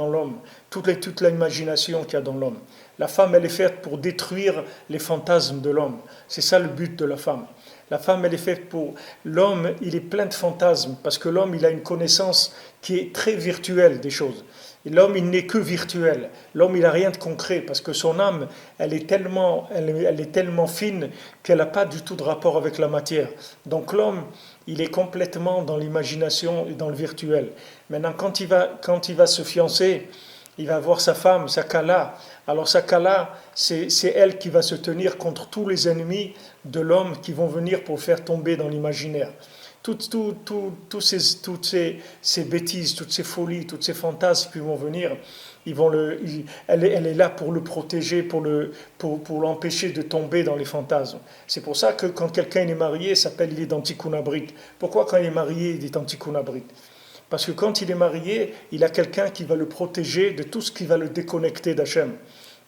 Speaker 1: l'homme, toute l'imagination qu'il y a dans l'homme. La femme, elle est faite pour détruire les fantasmes de l'homme. C'est ça le but de la femme. La femme, elle est faite pour... L'homme, il est plein de fantasmes, parce que l'homme, il a une connaissance qui est très virtuelle des choses. Et l'homme, il n'est que virtuel. L'homme, il n'a rien de concret, parce que son âme, elle est tellement fine qu'elle n'a pas du tout de rapport avec la matière. Donc l'homme, il est complètement dans l'imagination et dans le virtuel. Maintenant, quand il va se fiancer, il va voir sa femme, sa kala. Alors sa kala, c'est elle qui va se tenir contre tous les ennemis de l'homme qui vont venir pour faire tomber dans l'imaginaire. Toutes ces bêtises, toutes ces folies, tous ces fantasmes qui vont venir, elle est là pour le protéger, pour l'empêcher de tomber dans les fantasmes. C'est pour ça que quand quelqu'un est marié, il est dans Tikkun Abrit. Pourquoi quand il est marié, il est dans Tikkun Abrit? Parce que quand il est marié, il a quelqu'un qui va le protéger de tout ce qui va le déconnecter d'Hachem.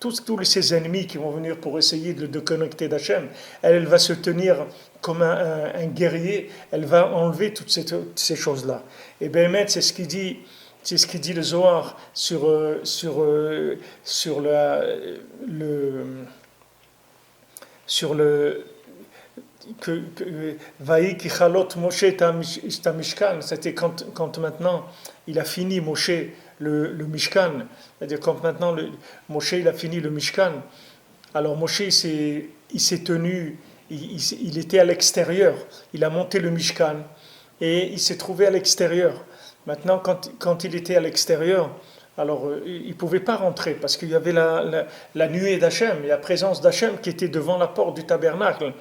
Speaker 1: Tous ses ennemis qui vont venir pour essayer de le déconnecter d'Hachem, elle va se tenir comme un guerrier, elle va enlever toutes ces choses-là. Et Béhémet, c'est ce qu'il dit le Zohar sur le Vaï ki chalot Moshe ta Mishkan, c'était quand maintenant il a fini Moshe le Mishkan, c'est-à-dire quand maintenant Moshe il a fini le Mishkan, alors Moshe il s'est tenu, il était à l'extérieur, il a monté le Mishkan et il s'est trouvé à l'extérieur. Maintenant quand il était à l'extérieur, alors il ne pouvait pas rentrer parce qu'il y avait la nuée d'Hachem et la présence d'Hachem qui était devant la porte du tabernacle.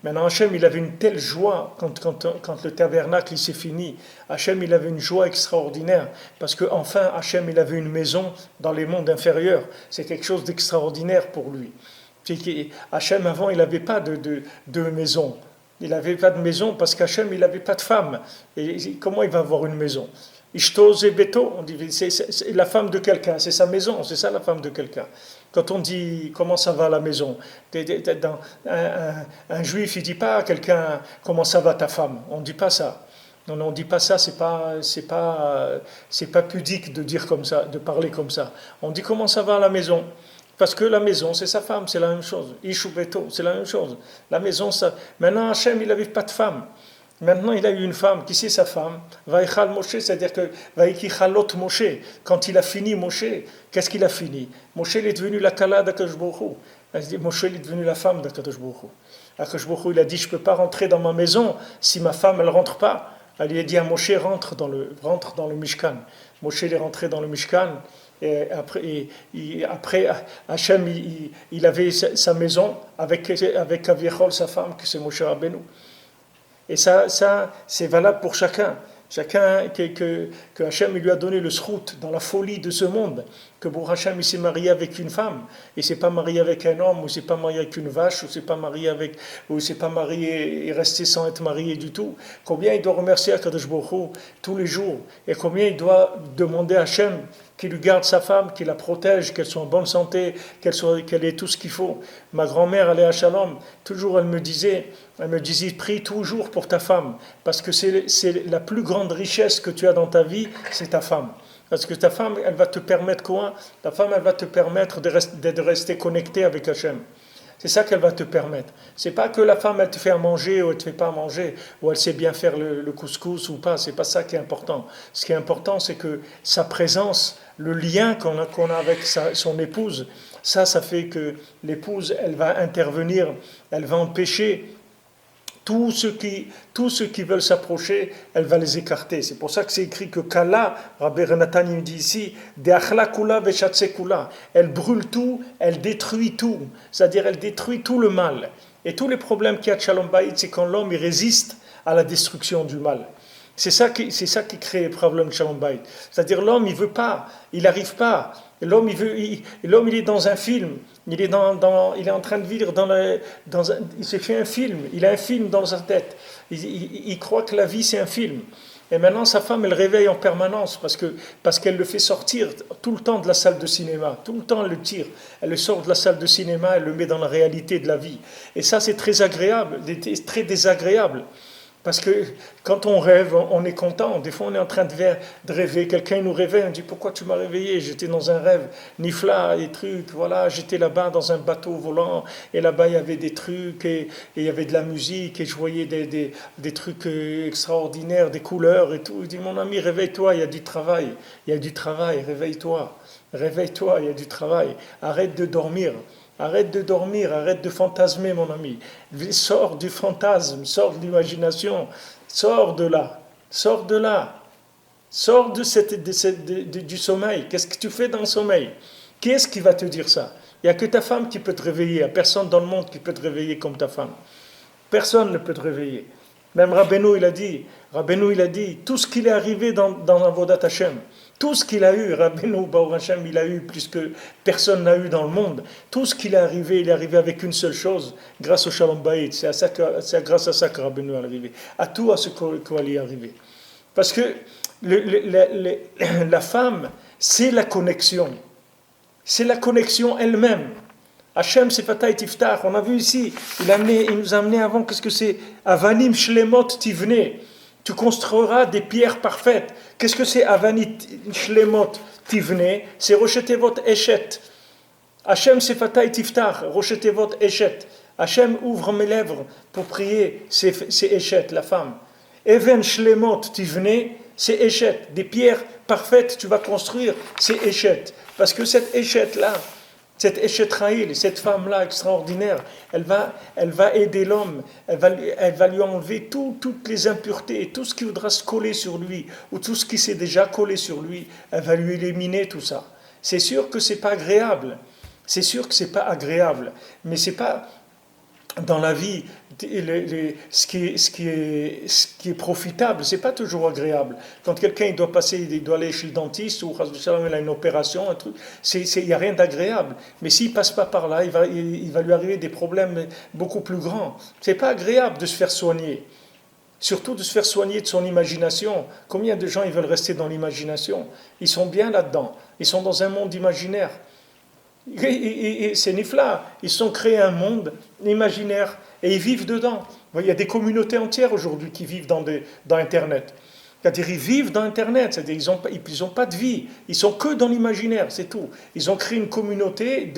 Speaker 1: Maintenant, Hachem, il avait une telle joie quand le tabernacle il s'est fini. Hachem, il avait une joie extraordinaire parce qu'enfin, Hachem, il avait une maison dans les mondes inférieurs. C'est quelque chose d'extraordinaire pour lui. Hachem, avant, il n'avait pas de maison. Il n'avait pas de maison parce qu'Hachem, il n'avait pas de femme. Et comment il va avoir une maison? Ishto Zebeto, on dit, c'est la femme de quelqu'un, c'est sa maison, c'est ça la femme de quelqu'un. Quand on dit comment ça va à la maison, un juif il dit pas à quelqu'un comment ça va ta femme, on dit pas ça. Non, on dit pas ça, c'est pas pudique de dire comme ça, de parler comme ça. On dit comment ça va à la maison, parce que la maison c'est sa femme, c'est la même chose. Ishu Beto, c'est la même chose. La maison ça. Maintenant Hachem il n'avait pas de femme. Maintenant, il a eu une femme. Qui c'est sa femme? Vaïchal Moshe, c'est-à-dire que Vaïchichalot Moshe. Quand il a fini Moshe, qu'est-ce qu'il a fini? Moshe il est devenu la kala d'Akadosh Baruch Hu. Moshe il est devenu la femme d'Akadosh Baruch Hu. Akadosh Baruch Hu, il a dit, je ne peux pas rentrer dans ma maison si ma femme, elle ne rentre pas. Elle lui a dit à Moshe, rentre dans le Mishkan. Moshe il est rentré dans le Mishkan. Et après Hachem, il avait sa maison avec Aviechol, sa femme, que c'est Moshe Rabbeinu. Et ça, c'est valable pour chacun. Chacun que Hachem lui a donné le srout dans la folie de ce monde, que pour Hachem il s'est marié avec une femme, et s'est pas marié avec un homme, ou s'est pas marié avec une vache, ou s'est pas marié et resté sans être marié du tout. Combien il doit remercier Akadosh Baruch Hu tous les jours, et combien il doit demander à Hachem qu'il lui garde sa femme, qu'il la protège, qu'elle soit en bonne santé, qu'elle ait tout ce qu'il faut. Ma grand-mère, elle est à Shalom, toujours elle me disait, prie toujours pour ta femme, parce que c'est la plus grande richesse que tu as dans ta vie, c'est ta femme. Parce que ta femme, elle va te permettre quoi? Ta femme, elle va te permettre de rester connecté avec Hachem. C'est ça qu'elle va te permettre. C'est pas que la femme, elle te fait à manger ou elle te fait pas à manger, ou elle sait bien faire le couscous ou pas. C'est pas ça qui est important. Ce qui est important, c'est que sa présence, le lien qu'on a avec son épouse, ça fait que l'épouse, elle va intervenir, elle va empêcher tous ceux qui veulent s'approcher, elle va les écarter. C'est pour ça que c'est écrit que Kala, Rabbi Renatan il dit ici, De'achla kula ve'shatse kula. Elle brûle tout, elle détruit tout. C'est-à-dire, elle détruit tout le mal. Et tous les problèmes qu'il y a de Shalom Bayit, c'est quand l'homme il résiste à la destruction du mal. C'est ça qui crée les problèmes de Shalom Bayit. C'est-à-dire, l'homme, il veut pas, il n'arrive pas. L'homme, l'homme, il est dans un film. Il est en train de vivre il s'est fait un film. Il a un film dans sa tête. Il croit que la vie, c'est un film. Et maintenant, sa femme, elle réveille en permanence parce qu'elle le fait sortir tout le temps de la salle de cinéma. Tout le temps, elle le tire. Elle le sort de la salle de cinéma, elle le met dans la réalité de la vie. Et ça, c'est très agréable, très désagréable. Parce que quand on rêve, on est content. Des fois, on est en train de rêver. Quelqu'un nous réveille, on dit pourquoi tu m'as réveillé? J'étais dans un rêve, nifla, des trucs. Voilà, j'étais là-bas dans un bateau volant, et là-bas il y avait des trucs, et il y avait de la musique, et je voyais des trucs extraordinaires, des couleurs et tout. Je dis mon ami, réveille-toi, il y a du travail, réveille-toi, il y a du travail. Arrête de dormir. Arrête de fantasmer, mon ami. Sors du fantasme, sors de l'imagination, sors de là, sors du sommeil. Qu'est-ce que tu fais dans le sommeil? Qui est-ce qui va te dire ça? Il n'y a que ta femme qui peut te réveiller. Il n'y a personne dans le monde qui peut te réveiller comme ta femme. Personne ne peut te réveiller. Même Rabbeinu, il a dit, tout ce qu'il est arrivé dans Avodat Hashem, tout ce qu'il a eu, Rabbeinu Baruch Hashem, il a eu plus que personne n'a eu dans le monde. Tout ce qu'il est arrivé avec une seule chose, grâce au Shalom Bayit. C'est grâce à ça que Rabbeinu est arrivé. À tout à ce qu'il est arrivé. Parce que la femme, c'est la connexion. C'est la connexion elle-même. Hachem Sefata et Tiftach, on a vu ici, il nous a amené avant, qu'est-ce que c'est? Avanim Shlemot Tivne. Tu construiras des pierres parfaites. Qu'est-ce que c'est Avanim Shlemot Tivne? C'est Rochetevot Eshet. Hachem Sefata et Tiftach, Rochetevot Eshet. Hachem ouvre mes lèvres pour prier, c'est Eshet, la femme. Even Shlemot Tivne, c'est Eshet. Des pierres parfaites, tu vas construire, c'est Eshet. Parce que cette Eshet-là, cette Eshetraïl, cette femme-là extraordinaire, elle va aider l'homme, elle va lui enlever toutes les impuretés, tout ce qui voudra se coller sur lui, ou tout ce qui s'est déjà collé sur lui, elle va lui éliminer tout ça. C'est sûr que c'est pas agréable, mais c'est pas dans la vie, ce qui est profitable, c'est pas toujours agréable. Quand quelqu'un il doit aller chez le dentiste ou il a une opération, un truc, il n'y a rien d'agréable. Mais s'il passe pas par là, il va lui arriver des problèmes beaucoup plus grands. C'est pas agréable de se faire soigner. Surtout de se faire soigner de son imagination. Combien de gens ils veulent rester dans l'imagination? Ils sont bien là-dedans. Ils sont dans un monde imaginaire. Et c'est Nifla, ils se sont créés un monde imaginaire et ils vivent dedans. Il y a des communautés entières aujourd'hui qui vivent dans Internet. C'est-à-dire ils vivent dans Internet, c'est-à-dire ils n'ont pas de vie, ils sont que dans l'imaginaire, c'est tout. Ils ont créé une communauté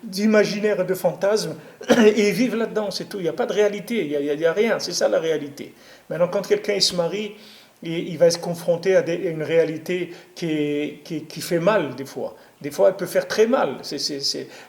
Speaker 1: d'imaginaire et de fantasmes et ils vivent là-dedans, c'est tout. Il n'y a pas de réalité, il n'y a rien, c'est ça la réalité. Maintenant quand quelqu'un il se marie, il va se confronter à une réalité qui fait mal des fois. Des fois, elle peut faire très mal.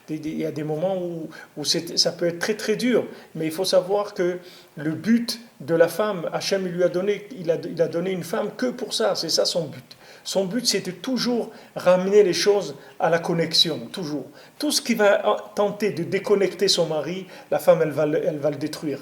Speaker 1: Il y a des moments où ça peut être très très dur. Mais il faut savoir que le but de la femme, Hachem il a donné une femme que pour ça. C'est ça son but. Son but, c'est de toujours ramener les choses à la connexion, toujours. Tout ce qui va tenter de déconnecter son mari, la femme, elle va le détruire.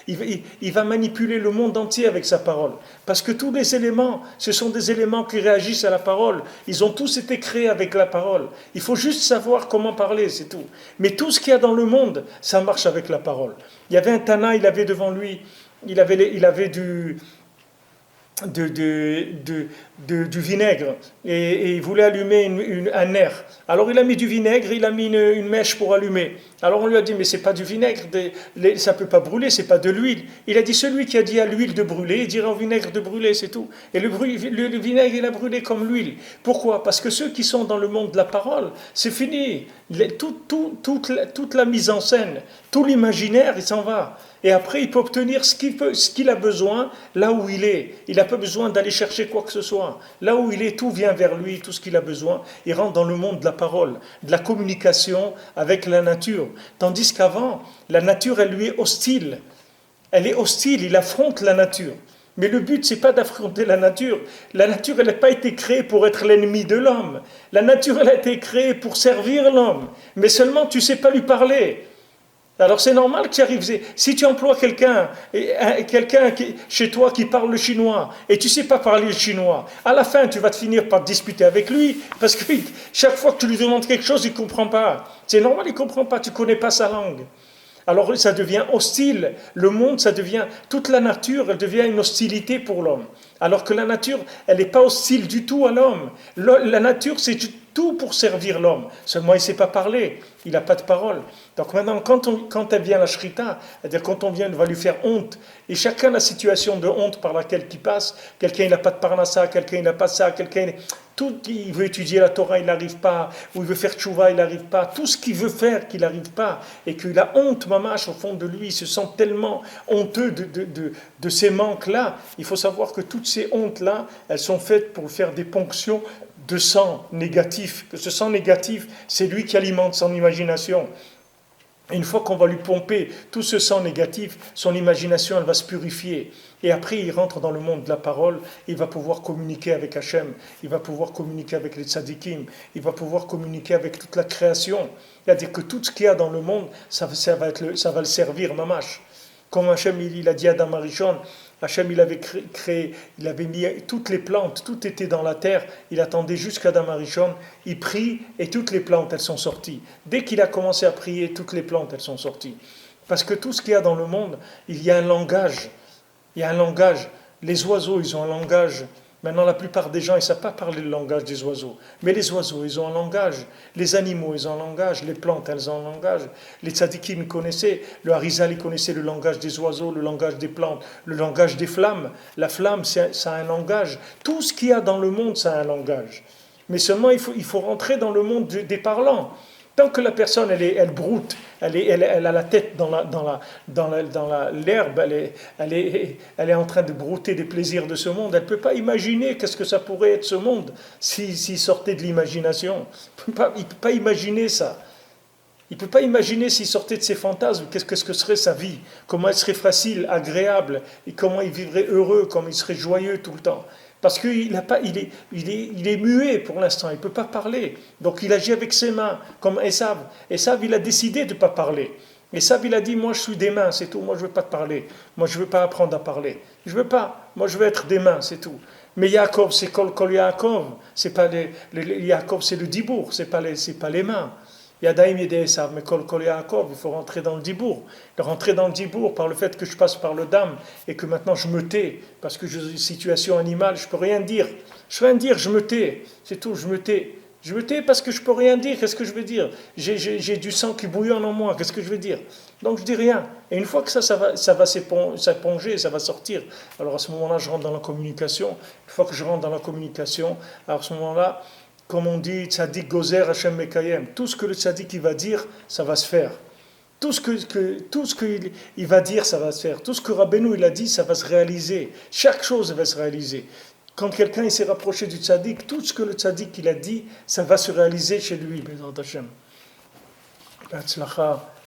Speaker 1: il va manipuler le monde entier avec sa parole. Parce que tous les éléments, ce sont des éléments qui réagissent à la parole. Ils ont tous été créés avec la parole. Il faut juste savoir comment parler, c'est tout. Mais tout ce qu'il y a dans le monde, ça marche avec la parole. Il y avait un Tana, il avait devant lui, il avait du vinaigre et il voulait allumer un air. Alors il a mis du vinaigre, il a mis une mèche pour allumer. Alors on lui a dit mais c'est pas du vinaigre, ça peut pas brûler, c'est pas de l'huile. Il a dit celui qui a dit à l'huile de brûler, il dira au vinaigre de brûler, c'est tout. Et le vinaigre il a brûlé comme l'huile. Pourquoi? Parce que ceux qui sont dans le monde de la parole, c'est fini. Toute la mise en scène, tout l'imaginaire, il s'en va. Et après, il peut obtenir ce qu'il a besoin là où il est. Il n'a pas besoin d'aller chercher quoi que ce soit. Là où il est, tout vient vers lui, tout ce qu'il a besoin. Il rentre dans le monde de la parole, de la communication avec la nature. Tandis qu'avant, la nature, elle lui est hostile. Elle est hostile, il affronte la nature. Mais le but, c'est pas d'affronter la nature. La nature, elle n'a pas été créée pour être l'ennemi de l'homme. La nature, elle a été créée pour servir l'homme. Mais seulement, tu ne sais pas lui parler. Alors c'est normal que tu arrives. Si tu emploies quelqu'un chez toi qui parle le chinois et tu ne sais pas parler le chinois, à la fin tu vas te finir par te disputer avec lui parce que chaque fois que tu lui demandes quelque chose, il ne comprend pas. C'est normal, il ne comprend pas, tu ne connais pas sa langue. Alors ça devient hostile. Le monde, toute la nature, elle devient une hostilité pour l'homme. Alors que la nature, elle n'est pas hostile du tout à l'homme. La nature, c'est tout pour servir l'homme. Seulement, il ne sait pas parler. Il n'a pas de parole. Donc maintenant, quand elle vient la shrita, c'est-à-dire quand on va lui faire honte, et chacun la situation de honte par laquelle il passe, quelqu'un il n'a pas de parnassa, quelqu'un il n'a pas ça, il veut étudier la Torah, il n'arrive pas, ou il veut faire tchouva, il n'arrive pas, tout ce qu'il veut faire, qu'il n'arrive pas, et qu'il a honte, mamache, au fond de lui, il se sent tellement honteux de ces manques-là. Il faut savoir que toutes ces hontes-là, elles sont faites pour faire des ponctions de sang négatif, que ce sang négatif, c'est lui qui alimente son imagination. Et une fois qu'on va lui pomper tout ce sang négatif, son imagination, elle va se purifier. Et après, il rentre dans le monde de la parole, il va pouvoir communiquer avec Hachem, il va pouvoir communiquer avec les tzadikim, il va pouvoir communiquer avec toute la création. C'est-à-dire que tout ce qu'il y a dans le monde, ça va le servir, mamash. Comme Hachem, il a dit à Adam Arishon, Hachem, il avait créé, il avait mis toutes les plantes, tout était dans la terre, il attendait jusqu'Adam Arishon, il prie et toutes les plantes, elles sont sorties. Dès qu'il a commencé à prier, toutes les plantes, elles sont sorties. Parce que tout ce qu'il y a dans le monde, il y a un langage. Il y a un langage. Les oiseaux, ils ont un langage. Maintenant, la plupart des gens, ils ne savent pas parler le langage des oiseaux. Mais les oiseaux, ils ont un langage. Les animaux, ils ont un langage. Les plantes, elles ont un langage. Les tzadikim, ils connaissaient. Le Harizal, il connaissait le langage des oiseaux, le langage des plantes, le langage des flammes. La flamme, ça a un langage. Tout ce qu'il y a dans le monde, ça a un langage. Mais seulement, il faut rentrer dans le monde des parlants. Tant que la personne, elle broute, elle a la tête dans l'herbe, elle est en train de brouter des plaisirs de ce monde, elle ne peut pas imaginer qu'est-ce que ça pourrait être ce monde s'il sortait de l'imagination. Il ne peut pas imaginer ça. Il ne peut pas imaginer s'il sortait de ses fantasmes, qu'est-ce que serait sa vie, comment elle serait facile, agréable, et comment il vivrait heureux, comment il serait joyeux tout le temps. Parce qu'il est muet pour l'instant, il ne peut pas parler. Donc il agit avec ses mains, comme Esav. Esav, il a décidé de ne pas parler. Esav, il a dit, moi je suis des mains, c'est tout, moi je ne veux pas te parler. Moi je ne veux pas apprendre à parler. Je ne veux pas, moi je veux être des mains, c'est tout. Mais Yaakov, c'est Kol Yaakov. C'est pas Yaakov, c'est le dibour, c'est pas les mains. Yadaim Yedei Esav, mais Kol Yaakov, il faut rentrer dans le dibour. Rentrer dans le dibour par le fait que je passe par le dam et que maintenant je me tais, parce que je suis une situation animale, je ne peux rien dire. Je peux rien dire, je me tais, c'est tout, je me tais. Je me tais parce que je ne peux rien dire, qu'est-ce que je veux dire? J'ai du sang qui bouillonne en moi, qu'est-ce que je veux dire? Donc je dis rien. Et une fois que ça va s'éponger, ça va sortir, alors à ce moment-là, je rentre dans la communication. Une fois que je rentre dans la communication, alors à ce moment-là, comme on dit, tzaddik gozer Hashem mekayem. Tout ce que le tzaddik il va dire, ça va se faire. Tout ce qu'il va dire, ça va se faire. Tout ce que Rabbeinu il a dit, ça va se réaliser. Chaque chose va se réaliser. Quand quelqu'un il s'est rapproché du tzaddik, tout ce que le tzaddik il a dit, ça va se réaliser chez lui. Bézat Hashem. Batzlacha.